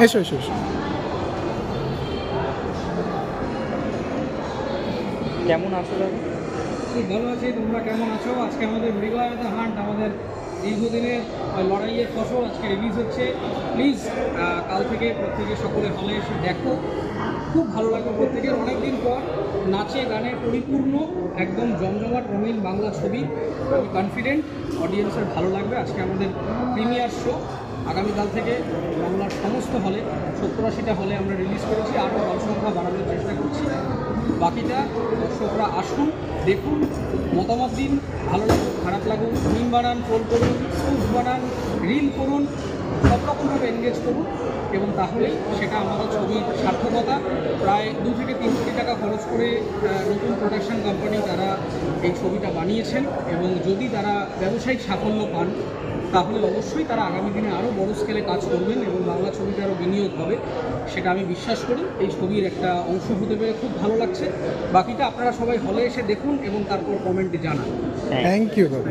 এসো এসো এসো। কেমন আছো দাদা? খুব ভালো আছি, তোমরা কেমন আছো? আজকে আমাদের মৃগয়া দ্য হান্ট, আমাদের দীর্ঘদিনের লড়াইয়ের ফসল আজকে রিলিজ হচ্ছে। প্লিজ কাল থেকে প্রত্যেকে সকলে হলে এসে দেখো, খুব ভালো লাগবে প্রত্যেকের। অনেকদিন পর নাচে গানে পরিপূর্ণ একদম জমজমাট রঙিন বাংলা ছবি। আমি কনফিডেন্ট অডিয়েন্সের ভালো লাগবে। আজকে আমাদের প্রিমিয়ার শো, আগামীকাল থেকে বাংলার সমস্ত হলে 70-80টা হলে আমরা রিলিজ করেছি, আরও হল সংখ্যা বাড়ানোর চেষ্টা করছি। বাকিটা দর্শকরা আসুন, দেখুন, মতামত দিন, ভালো লাগুক খারাপ লাগুক, মিম বানান, ট্রোল করুন, স্কুপ বানান, রিল করুন, সব রকমভাবে এনগেজ করুন, এবং তাহলেই সেটা আমাদের ছবির সার্থকতা। প্রায় 2 থেকে 3 কোটি টাকা খরচ করে নতুন প্রোডাকশন কোম্পানি তারা এই ছবিটা বানিয়েছেন, এবং যদি তারা ব্যবসায়িক সাফল্য পান তাহলে অবশ্যই তারা আগামী দিনে আরও বড় স্কেলে কাজ করবেন এবং বাংলা ছবিতে আরও বিনিয়োগ হবে, সেটা আমি বিশ্বাস করি। এই ছবির একটা অংশ হতে পেরে খুব ভালো লাগছে। বাকিটা আপনারা সবাই হলে এসে দেখুন এবং তারপর কমেন্টে জানান। থ্যাংক ইউ দাদা।